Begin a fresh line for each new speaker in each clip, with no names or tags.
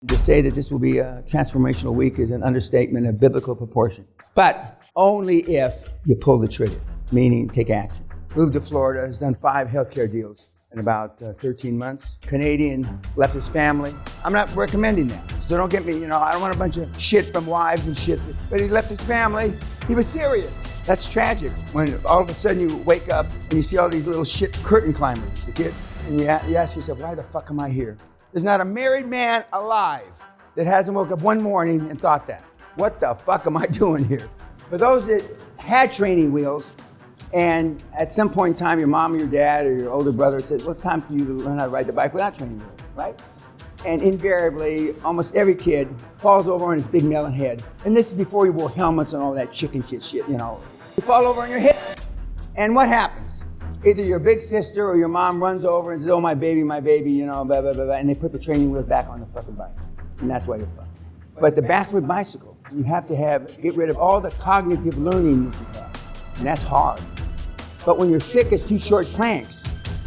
To say that this will be a transformational week is an understatement of biblical proportion. But only if you pull the trigger, meaning take action. Moved to Florida, has done 5 healthcare deals in about 13 months. Canadian, left his family. I'm not recommending that. So don't get me, I don't want a bunch of shit from wives and shit. But he left his family. He was serious. That's tragic when all of a sudden you wake up and you see all these little shit curtain climbers, the kids, and you ask yourself, why the fuck am I here? There's not a married man alive that hasn't woke up one morning and thought that. What the fuck am I doing here? For those that had training wheels, and at some point in time, your mom or your dad or your older brother said, well, it's time for you to learn how to ride the bike without training wheels, right? And invariably, almost every kid falls over on his big melon head. And this is before you wore helmets and all that chicken shit, You fall over on your head, and what happens? Either your big sister or your mom runs over and says, oh, my baby, blah, blah, blah, blah, and they put the training wheels back on the fucking bike. And that's why you're fucked. But the backward bicycle, you have to get rid of all the cognitive learning that you have. And that's hard. But when you're thick as 2 short planks,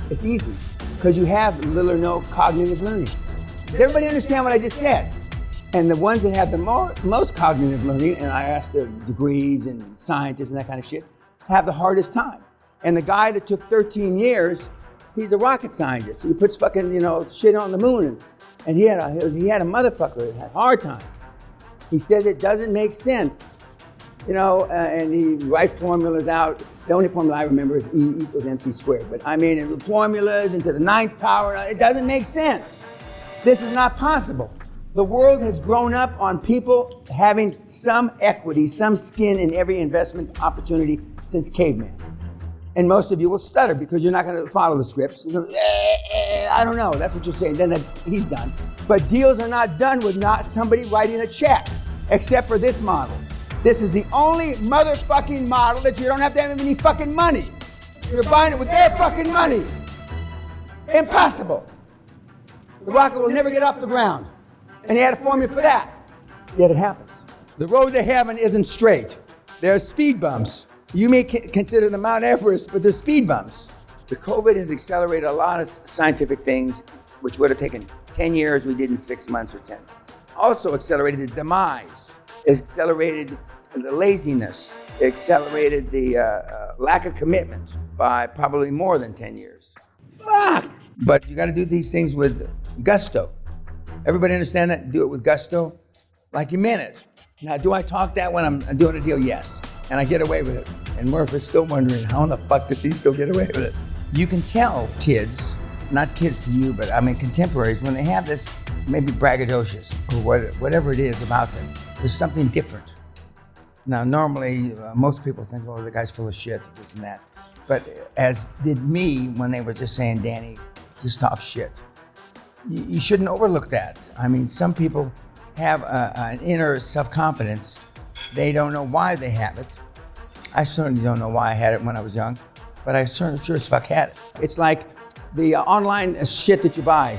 it's easy because you have little or no cognitive learning. Does everybody understand what I just said? And the ones that have the most cognitive learning, and I asked the degrees and scientists and that kind of shit, have the hardest time. And the guy that took 13 years, he's a rocket scientist. He puts fucking, shit on the moon. And he had a motherfucker that had a hard time. He says it doesn't make sense. And he writes formulas out. The only formula I remember is E equals MC squared. But in formulas into the 9th power, it doesn't make sense. This is not possible. The world has grown up on people having some equity, some skin in every investment opportunity since caveman. And most of you will stutter because you're not going to follow the scripts. I don't know. That's what you're saying. Then he's done. But deals are not done with not somebody writing a check, except for this model. This is the only motherfucking model that you don't have to have any fucking money. You're buying it with their fucking money. Impossible. The rocket will never get off the ground. And he had a formula for that. Yet it happens. The road to heaven isn't straight. There are speed bumps. You may consider them Mount Everest, but they're speed bumps. The COVID has accelerated a lot of scientific things, which would have taken 10 years, we did in 6 months or 10 months. Also accelerated the demise, accelerated the laziness, accelerated the lack of commitment by probably more than 10 years. Fuck! But you gotta do these things with gusto. Everybody understand that? Do it with gusto, like you meant it. Now, do I talk that when I'm doing a deal? Yes. And I get away with it. And Murph is still wondering, how in the fuck does he still get away with it? You can tell kids, not kids to you, but contemporaries, when they have this maybe braggadocious or whatever it is about them, there's something different. Now, normally, most people think, oh, the guy's full of shit, this and that. But as did me when they were just saying, Danny, just talk shit. You shouldn't overlook that. Some people have an inner self-confidence. They don't know why they have it. I certainly don't know why I had it when I was young, but I sure as fuck had it. It's like the online shit that you buy.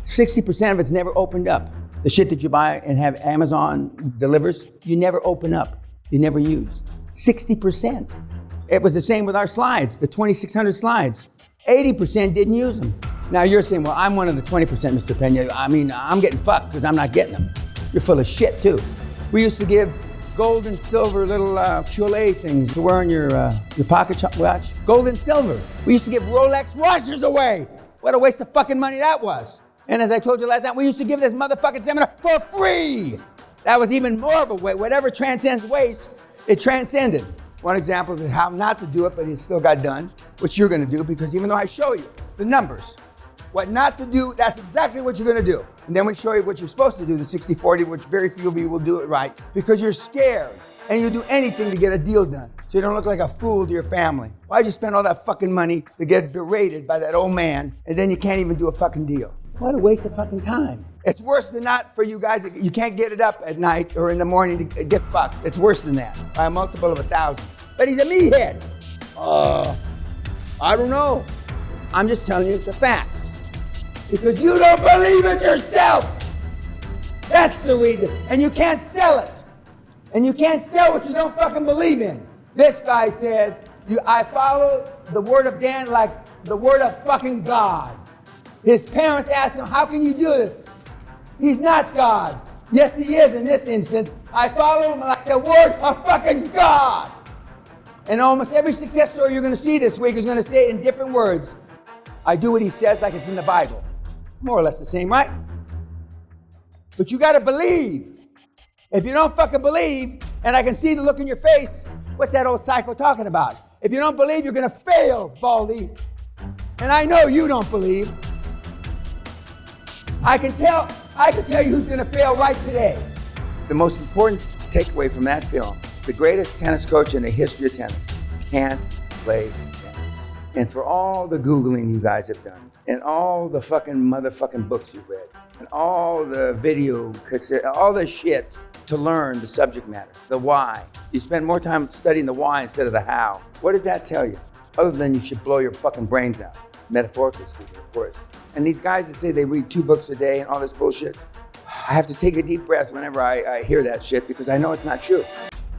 60% of it's never opened up. The shit that you buy and have Amazon delivers, you never open up. You never use. 60%. It was the same with our slides, the 2,600 slides. 80% didn't use them. Now you're saying, well, I'm one of the 20%, Mr. Peña. I'm getting fucked because I'm not getting them. You're full of shit too. We used to give gold and silver little QLA things to wear in your pocket watch. Gold and silver. We used to give Rolex watches away. What a waste of fucking money that was. And as I told you last night, we used to give this motherfucking seminar for free. That was even more of a waste. Whatever transcends waste, it transcended. One example is how not to do it, but it still got done, which you're gonna do, because even though I show you the numbers, what not to do, that's exactly what you're gonna do. And then we show you what you're supposed to do, the 60-40, which very few of you will do it right, because you're scared and you'll do anything to get a deal done. So you don't look like a fool to your family. Why'd you spend all that fucking money to get berated by that old man, and then you can't even do a fucking deal? What a waste of fucking time. It's worse than not for you guys. You can't get it up at night or in the morning to get fucked. It's worse than that, by a multiple of 1,000. But he's a meathead. I don't know. I'm just telling you the facts. Because you don't believe it yourself. That's the reason. And you can't sell it. And you can't sell what you don't fucking believe in. This guy says, I follow the word of Dan like the word of fucking God. His parents asked him, how can you do this? He's not God. Yes, he is in this instance. I follow him like the word of fucking God. And almost every success story you're going to see this week is going to say it in different words. I do what he says like it's in the Bible. More or less the same, right? But you got to believe. If you don't fucking believe, and I can see the look in your face, what's that old psycho talking about? If you don't believe, you're going to fail, Baldy. And I know you don't believe. I can tell you who's going to fail right today. The most important takeaway from that film, the greatest tennis coach in the history of tennis can't play tennis. And for all the Googling you guys have done, and all the fucking motherfucking books you've read, and all the video cassette, all the shit to learn the subject matter, the why. You spend more time studying the why instead of the how. What does that tell you? Other than you should blow your fucking brains out. Metaphorically speaking, of course. And these guys that say they read 2 books a day and all this bullshit, I have to take a deep breath whenever I hear that shit because I know it's not true.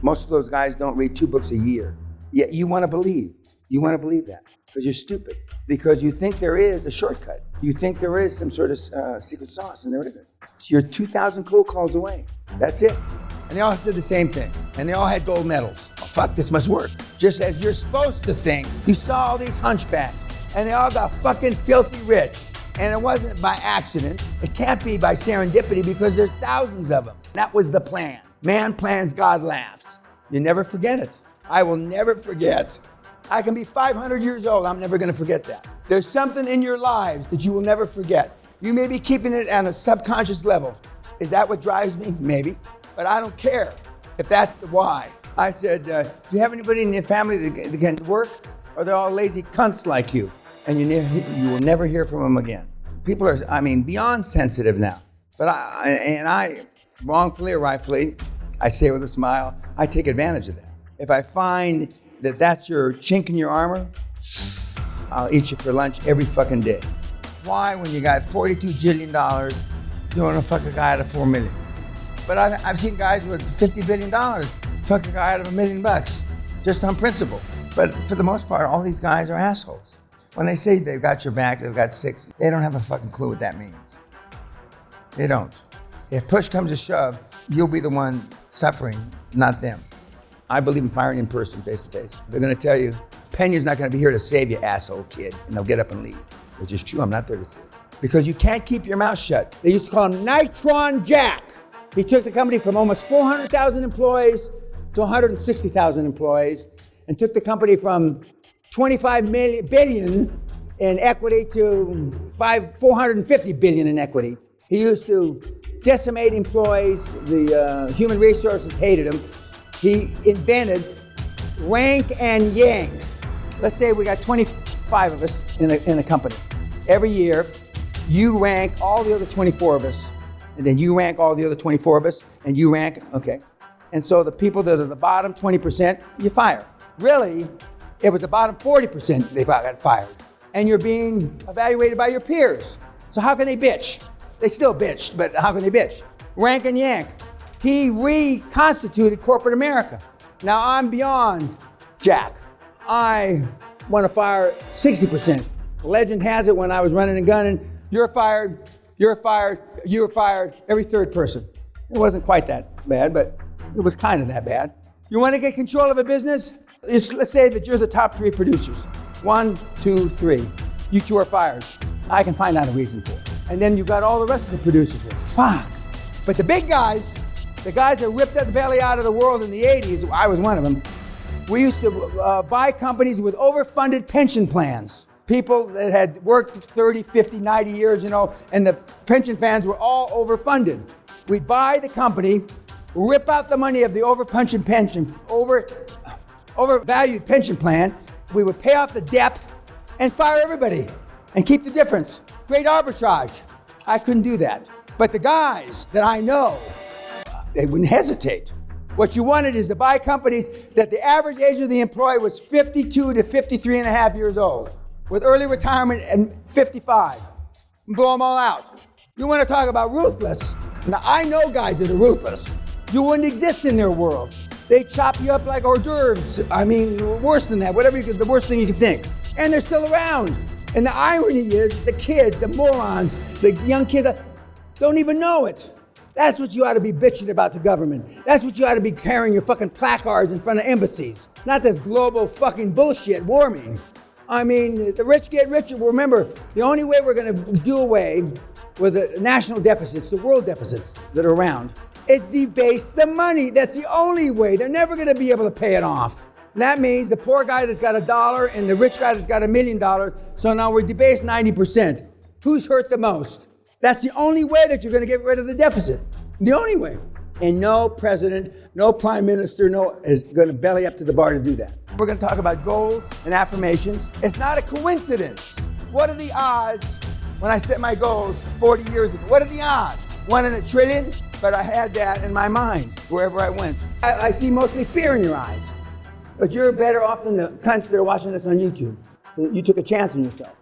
Most of those guys don't read 2 books a year. Yet you want to believe. You want to believe that because you're stupid. Because you think there is a shortcut. You think there is some sort of secret sauce, and there isn't. You're 2,000 cold calls away. That's it. And they all said the same thing. And they all had gold medals. Oh, fuck, this must work. Just as you're supposed to think. You saw all these hunchbacks. And they all got fucking filthy rich. And it wasn't by accident. It can't be by serendipity because there's thousands of them. That was the plan. Man plans, God laughs. You never forget it. I will never forget. I can be 500 years old. I'm never going to forget that. There's something in your lives that you will never forget. You may be keeping it on a subconscious level. Is that what drives me? Maybe. But I don't care if that's the why. I said, do you have anybody in your family that can work? Or they're all lazy cunts like you? And you will never hear from them again. People are, beyond sensitive now. But I, wrongfully or rightfully, I say it with a smile, I take advantage of that. If I find that that's your chink in your armor, I'll eat you for lunch every fucking day. Why, when you got $42 jillion, you want to fuck a guy out of $4 million? But I've seen guys with $50 billion fuck a guy out of $1 million, just on principle. But for the most part, all these guys are assholes. When they say they've got your back, they've got 6, they don't have a fucking clue what that means. They don't. If push comes to shove, you'll be the one suffering, not them. I believe in firing in person, face to face. They're gonna tell you, Peña's not gonna be here to save you, asshole kid, and they'll get up and leave, which is true, I'm not there to save you. Because you can't keep your mouth shut. They used to call him Nitron Jack. He took the company from almost 400,000 employees to 160,000 employees, and took the company from 25 billion in equity to 450 billion in equity. He used to decimate employees. The human resources hated him. He invented rank and yank. Let's say we got 25 of us in a company. Every year, you rank all the other 24 of us, and then you rank all the other 24 of us, and you rank, okay. And so the people that are the bottom 20%, you fire. Really, it was the bottom 40% they got fired. And you're being evaluated by your peers. So how can they bitch? They still bitch, but how can they bitch? Rank and yank. He reconstituted corporate America. Now I'm beyond Jack. I want to fire 60%. Legend has it when I was running and gunning, you're fired, you're fired, you're fired, every third person. It wasn't quite that bad, but it was kind of that bad. You want to get control of a business? Let's say that you're the top 3 producers. 1, 2, 3. You 2 are fired. I can find out a reason for it. And then you've got all the rest of the producers. Well, fuck. But the big guys, the guys that ripped the belly out of the world in the 80s, I was one of them, we used to buy companies with overfunded pension plans. People that had worked 30, 50, 90 years, and the pension plans were all overfunded. We'd buy the company, rip out the money of the overvalued pension plan. We would pay off the debt and fire everybody and keep the difference. Great arbitrage. I couldn't do that. But the guys that I know, they wouldn't hesitate. What you wanted is to buy companies that the average age of the employee was 52 to 53 and a half years old, with early retirement at 55. And blow them all out. You want to talk about ruthless? Now, I know guys that are ruthless. You wouldn't exist in their world. They chop you up like hors d'oeuvres. Worse than that, the worst thing you can think. And they're still around. And the irony is, the kids, the morons, the young kids, don't even know it. That's what you ought to be bitching about the government. That's what you ought to be carrying your fucking placards in front of embassies. Not this global fucking bullshit warming. I mean, the rich get richer. Remember, the only way we're going to do away with the national deficits, the world deficits that are around, is debase the money. That's the only way. They're never going to be able to pay it off. And that means the poor guy that's got $1 and the rich guy that's got $1 million. So now we're debased 90%. Who's hurt the most? That's the only way that you're going to get rid of the deficit. The only way. And no president, no prime minister, is going to belly up to the bar to do that. We're going to talk about goals and affirmations. It's not a coincidence. What are the odds when I set my goals 40 years ago? What are the odds? 1 in a trillion? But I had that in my mind wherever I went. I see mostly fear in your eyes. But you're better off than the cunts that are watching this on YouTube. You took a chance on yourself.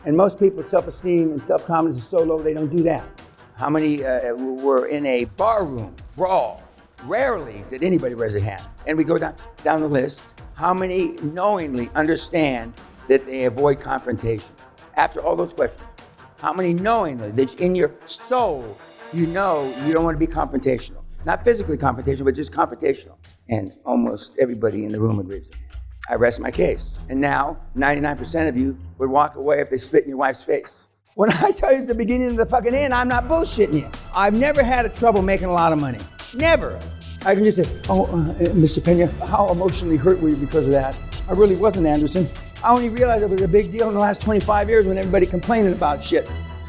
And most people's self-esteem and self-confidence is so low they don't do that. How many were in a bar room, brawl? Rarely did anybody raise their hand. And we go down the list. How many knowingly understand that they avoid confrontation? After all those questions, how many knowingly, that in your soul, you know you don't want to be confrontational? Not physically confrontational, but just confrontational. And almost everybody in the room would raise their hand. I rest my case. And now, 99% of you would walk away if they spit in your wife's face. When I tell you it's the beginning of the fucking end, I'm not bullshitting you. I've never had a trouble making a lot of money. Never. I can just say, Mr. Peña, how emotionally hurt were you because of that? I really wasn't, Anderson. I only realized it was a big deal in the last 25 years when everybody complaining about shit.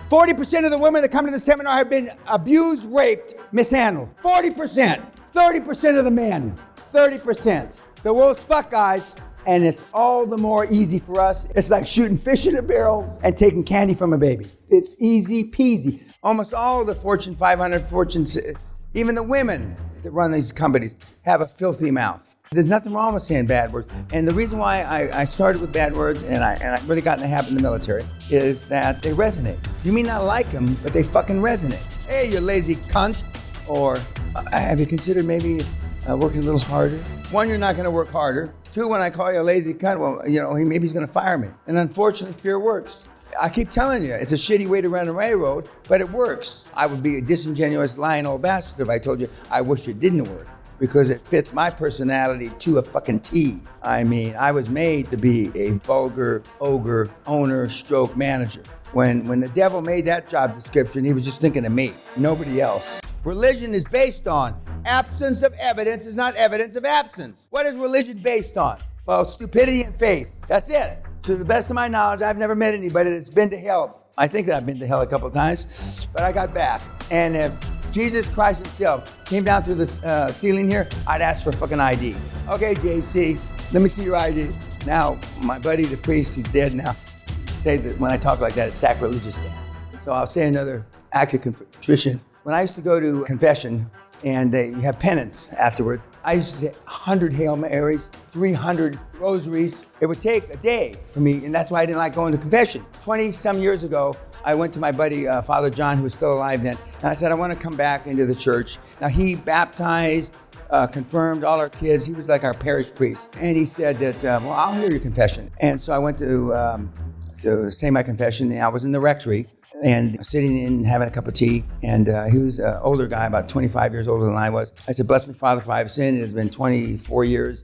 40% of the women that come to the seminar have been abused, raped, mishandled. 40%. 30% of the men. 30%. The world's fuck, guys. And it's all the more easy for us. It's like shooting fish in a barrel and taking candy from a baby. It's easy peasy. Almost all the Fortune 500, even the women that run these companies have a filthy mouth. There's nothing wrong with saying bad words. And the reason why I started with bad words and I really got in the habit in the military is that they resonate. You may not like them, but they fucking resonate. Hey, you lazy cunt. Or have you considered maybe working a little harder? 1, you're not going to work harder. 2, when I call you a lazy cunt, well, maybe he's going to fire me. And unfortunately, fear works. I keep telling you, it's a shitty way to run a railroad, but it works. I would be a disingenuous, lying old bastard if I told you I wish it didn't work, because it fits my personality to a fucking T. I mean, I was made to be a vulgar, ogre, owner, stroke manager. When the devil made that job description, he was just thinking of me, nobody else. Religion is based on absence of evidence is not evidence of absence. What is religion based on? Well, stupidity and faith. That's it. To the best of my knowledge, I've never met anybody that's been to hell. I think that I've been to hell a couple of times, but I got back. And if Jesus Christ himself came down through the ceiling here, I'd ask for a fucking ID. Okay, JC, let me see your ID. Now, my buddy, the priest, he's dead now, say that when I talk like that, it's sacrilegious. So I'll say another act of contrition. When I used to go to confession and you have penance afterwards, I used to say 100 Hail Marys, 300 rosaries. It would take a day for me, and that's why I didn't like going to confession. 20-some years ago, I went to my buddy, Father John, who was still alive then, and I said, I want to come back into the church. Now, he baptized, confirmed all our kids. He was like our parish priest. And he said that, well, I'll hear your confession. And so I went to say my confession, and I was in the rectory and sitting in having a cup of tea. And he was an older guy, about 25 years older than I was. I said, bless me, Father, for I have sinned. It has been 24 years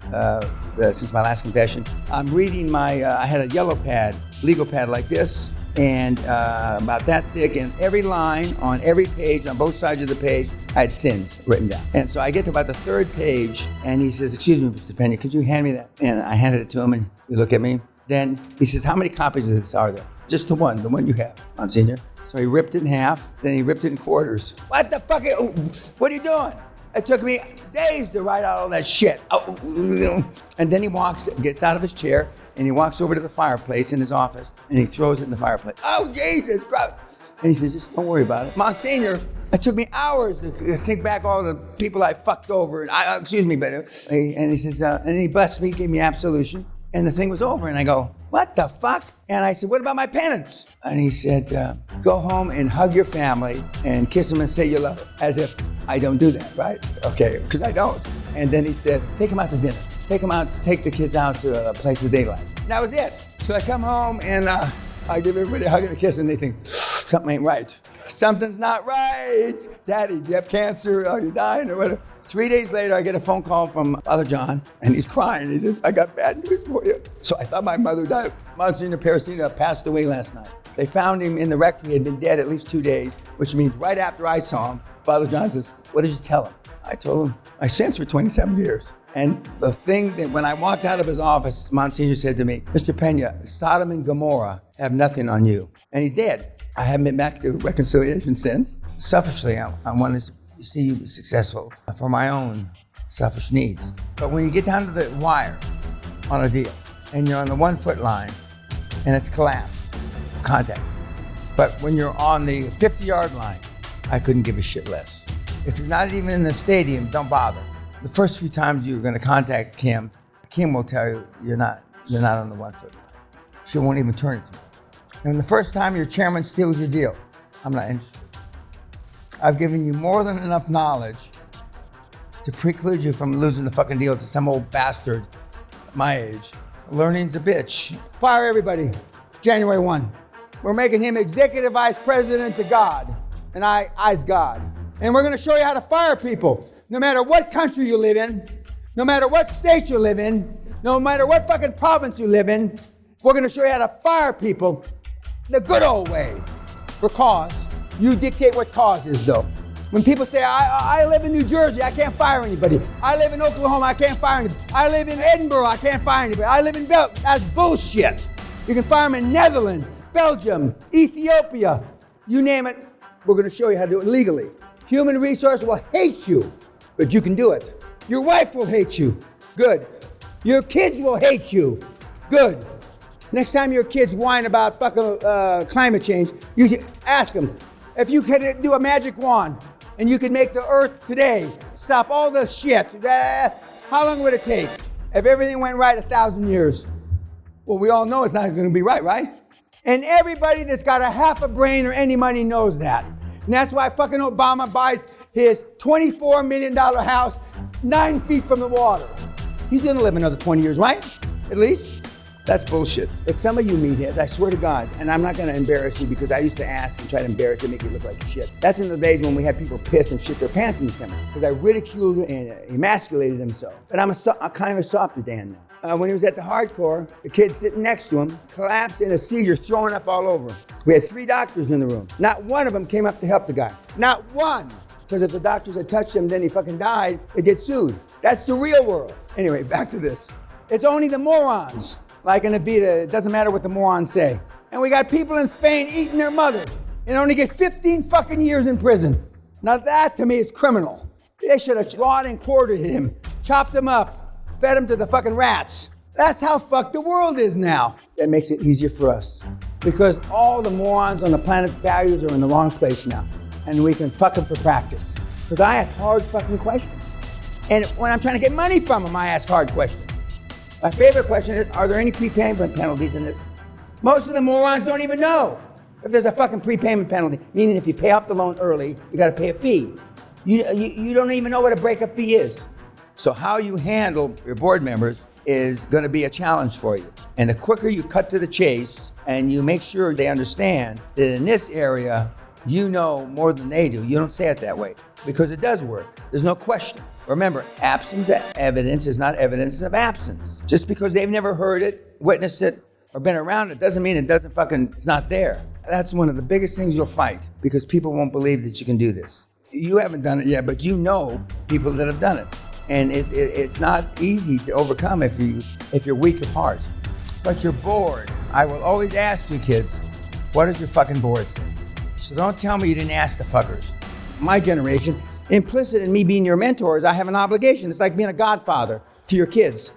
since my last confession. I'm reading I had a yellow pad, legal pad like this, and about that thick, and every line on every page, on both sides of the page, I had sins written down. And so I get to about the 3rd page, and he says, excuse me, Mr. Peña, could you hand me that? And I handed it to him, and he looked at me. Then he says, how many copies of this are there? Just the one you have, Monsignor. So he ripped it in half, then he ripped it in quarters. What the fuck? What are you doing? It took me days to write out all that shit. And then he gets out of his chair, and he walks over to the fireplace in his office, and he throws it in the fireplace. Oh, Jesus Christ. And he says, just don't worry about it. Monsignor, it took me hours to think back all the people I fucked over. And and he says, and he blessed me, gave me absolution, and the thing was over. And I go, what the fuck? And I said, what about my penance? And he said, go home and hug your family and kiss them and say you love them. As if I don't do that, right? Okay, because I don't. And then he said, take them out to dinner. Take the kids out to a place that they like. And that was it. So I come home and I give everybody a hug and a kiss, and they think, something ain't right. Something's not right. Daddy, do you have cancer? Are you dying or whatever? 3 days later, I get a phone call from Father John, and he's crying. He says, I got bad news for you. So I thought my mother died. Monsignor Peresina passed away last night. They found him in the rectory. He had been dead at least 2 days, which means right after I saw him, Father John says, what did you tell him? I told him, I sensed for 27 years. And the thing that when I walked out of his office, Monsignor said to me, Mr. Peña, Sodom and Gomorrah have nothing on you. And he's dead. I haven't been back to reconciliation since. Selfishly, I wanted to see you be successful for my own selfish needs. But when you get down to the wire on a deal, and you're on the 1 foot line, and it's collapsed, contact. But when you're on the 50-yard line, I couldn't give a shit less. If you're not even in the stadium, don't bother. The first few times you're going to contact Kim will tell you you're not on the 1 foot line. She won't even turn it to me. And the first time your chairman steals your deal, I'm not interested. I've given you more than enough knowledge to preclude you from losing the fucking deal to some old bastard my age. Learning's a bitch. Fire everybody, January 1. We're making him executive vice president to God, and I's God. And we're gonna show you how to fire people, no matter what country you live in, no matter what state you live in, no matter what fucking province you live in. We're gonna show you how to fire people the good old way. Because you dictate what cause is, though. When people say, I live in New Jersey, I can't fire anybody. I live in Oklahoma, I can't fire anybody. I live in Edinburgh, I can't fire anybody. I live in Belgium. That's bullshit. You can fire them in Netherlands, Belgium, Ethiopia, you name it. We're gonna show you how to do it legally. Human resource will hate you, but you can do it. Your wife will hate you. Good. Your kids will hate you. Good. Next time your kids whine about fucking climate change, you ask them, if you could do a magic wand and you could make the earth today stop all the shit, how long would it take? If everything went right, 1,000 years. Well, we all know it's not going to be right? And everybody that's got a half a brain or any money knows that. And that's why fucking Obama buys his $24 million house 9 feet from the water. He's going to live another 20 years, right? At least. That's bullshit. If some of you meet him, I swear to God, and I'm not going to embarrass you because I used to ask and try to embarrass you and make you look like shit. That's in the days when we had people piss and shit their pants in the cemetery because I ridiculed and emasculated him so. But I'm a kind of a softer Dan now. When he was at the hardcore, the kid sitting next to him collapsed in a seizure, throwing up all over. We had 3 doctors in the room. Not one of them came up to help the guy. Not one. Because if the doctors had touched him, then he fucking died, they'd get sued. That's the real world. Anyway, back to this. It's only the morons. Like in Evita, it doesn't matter what the morons say. And we got people in Spain eating their mother and only get 15 fucking years in prison. Now that to me is criminal. They should have drawn and quartered him, chopped him up, fed him to the fucking rats. That's how fucked the world is now. That makes it easier for us. Because all the morons on the planet's values are in the wrong place now. And we can fuck them for practice. Because I ask hard fucking questions. And when I'm trying to get money from them, I ask hard questions. My favorite question is, are there any prepayment penalties in this? Most of the morons don't even know if there's a fucking prepayment penalty, meaning if you pay off the loan early, you gotta pay a fee. You don't even know what a breakup fee is. So how you handle your board members is gonna be a challenge for you. And the quicker you cut to the chase and you make sure they understand that in this area, you know more than they do. You don't say it that way because it does work. There's no question. Remember, absence of evidence is not evidence of absence. Just because they've never heard it, witnessed it, or been around it doesn't mean it's not there. That's one of the biggest things you'll fight because people won't believe that you can do this. You haven't done it yet, but you know people that have done it. And it's not easy to overcome if you're weak of heart. But your board, I will always ask you kids, what does your fucking board say? So don't tell me you didn't ask the fuckers. My generation, implicit in me being your mentor is I have an obligation. It's like being a godfather to your kids,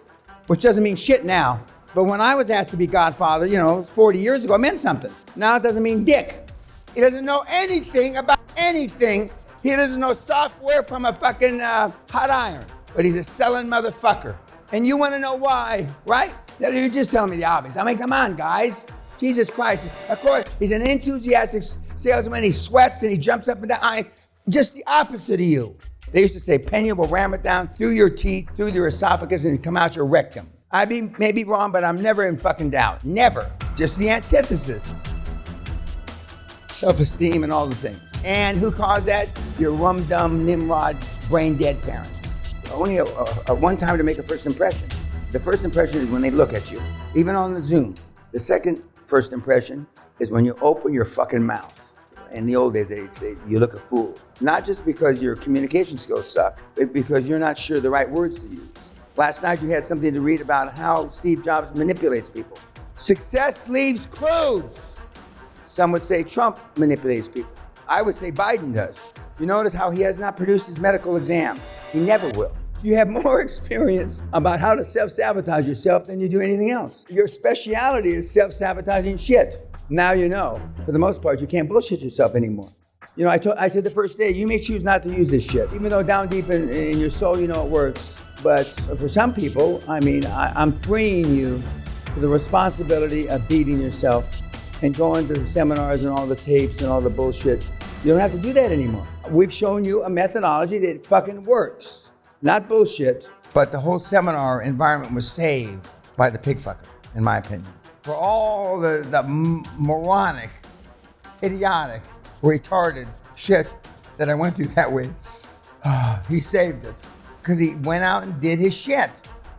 which doesn't mean shit now. But when I was asked to be godfather, 40 years ago, it meant something. Now it doesn't mean dick. He doesn't know anything about anything. He doesn't know software from a fucking hot iron. But he's a selling motherfucker. And you want to know why, right? You're just telling me the obvious. I mean, come on, guys. Jesus Christ. Of course, he's an enthusiastic salesman. He sweats and he jumps up and down. Just the opposite of you. They used to say, Peña will ram it down through your teeth, through your esophagus, and come out your rectum. I may be wrong, but I'm never in fucking doubt. Never. Just the antithesis. self-esteem, and all the things. And who caused that? Your rum-dum, Nimrod, brain-dead parents. Only a one time to make a first impression. The first impression is when they look at you, even on the Zoom. The second first impression is when you open your fucking mouth. In the old days, they'd say, you look a fool. Not just because your communication skills suck, but because you're not sure the right words to use. Last night, you had something to read about how Steve Jobs manipulates people. Success leaves clues. Some would say Trump manipulates people. I would say Biden does. You notice how he has not produced his medical exam. He never will. You have more experience about how to self-sabotage yourself than you do anything else. Your speciality is self-sabotaging shit. Now you know, for the most part, you can't bullshit yourself anymore. You know, I said the first day, you may choose not to use this shit, even though down deep in your soul, you know it works. But for some people, I'm freeing you for the responsibility of beating yourself and going to the seminars and all the tapes and all the bullshit. You don't have to do that anymore. We've shown you a methodology that fucking works. Not bullshit, but the whole seminar environment was saved by the pig fucker, in my opinion. For all the moronic, idiotic, retarded shit that I went through that way, he saved it. Because he went out and did his shit.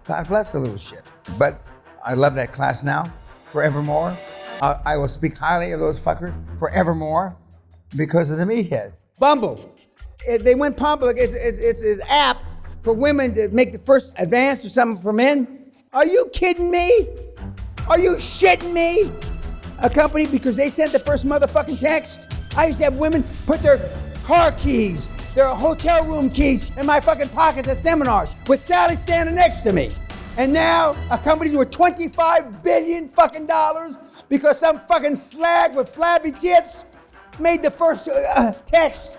God bless the little shit. But I love that class now, forevermore. I will speak highly of those fuckers forevermore because of the meathead. Bumble. They went public. It's an app for women to make the first advance or something for men. Are you kidding me? Are you shitting me? A company because they sent the first motherfucking text? I used to have women put their car keys, their hotel room keys in my fucking pockets at seminars with Sally standing next to me. And now a company worth $25 billion fucking dollars because some fucking slag with flabby tits made the first text.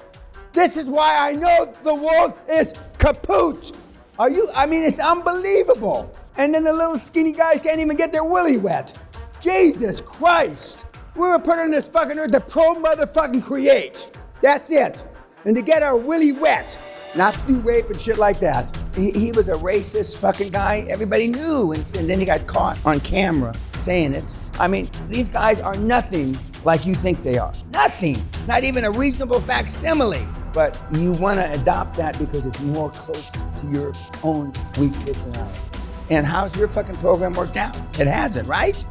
This is why I know the world is kaput. It's unbelievable. And then the little skinny guys can't even get their willy wet. Jesus Christ. We were put on this fucking earth to pro-motherfucking create. That's it. And to get our willy wet. Not to do rape and shit like that. He was a racist fucking guy. Everybody knew. And then he got caught on camera saying it. These guys are nothing like you think they are. Nothing. Not even a reasonable facsimile. But you want to adopt that because it's more close to your own weak personality. And how's your fucking program worked out? It hasn't, right?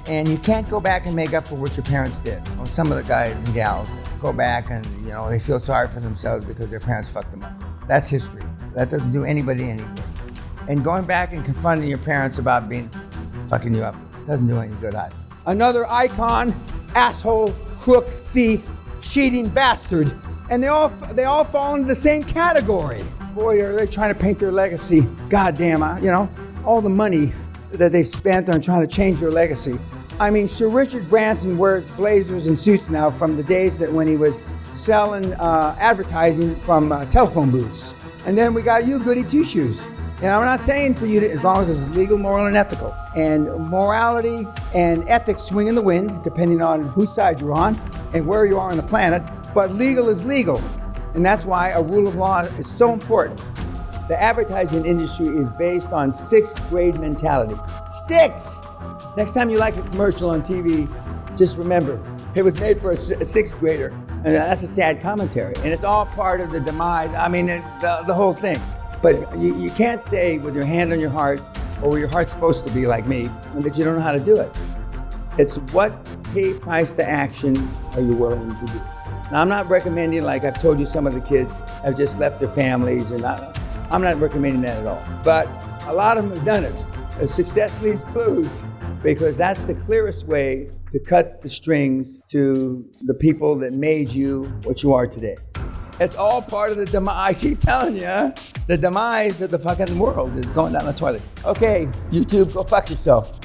And you can't go back and make up for what your parents did. Well, some of the guys and gals go back and, they feel sorry for themselves because their parents fucked them up. That's history. That doesn't do anybody any good. And going back and confronting your parents about fucking you up doesn't do any good either. Another icon, asshole, crook, thief, cheating bastard. And they all fall into the same category. Boy, are they trying to paint their legacy. Goddamn, all the money that they've spent on trying to change their legacy. Sir Richard Branson wears blazers and suits now from the days that when he was selling advertising from telephone booths. And then we got you, goody two-shoes. And I'm not saying for you to, as long as it's legal, moral, and ethical. And morality and ethics swing in the wind, depending on whose side you're on and where you are on the planet. But legal is legal. And that's why a rule of law is so important. The advertising industry is based on sixth grade mentality. Sixth! Next time you like a commercial on TV, just remember, it was made for a sixth grader. And that's a sad commentary. And it's all part of the demise, the whole thing. But you can't say with your hand on your heart, or where your heart's supposed to be like me, and that you don't know how to do it. It's what pay price to action are you willing to do? Now, I'm not recommending, like I've told you, some of the kids have just left their families, and I'm not recommending that at all. But a lot of them have done it. Success leaves clues, because that's the clearest way to cut the strings to the people that made you what you are today. It's all part of the demise. I keep telling you, the demise of the fucking world is going down the toilet. Okay, YouTube, go fuck yourself.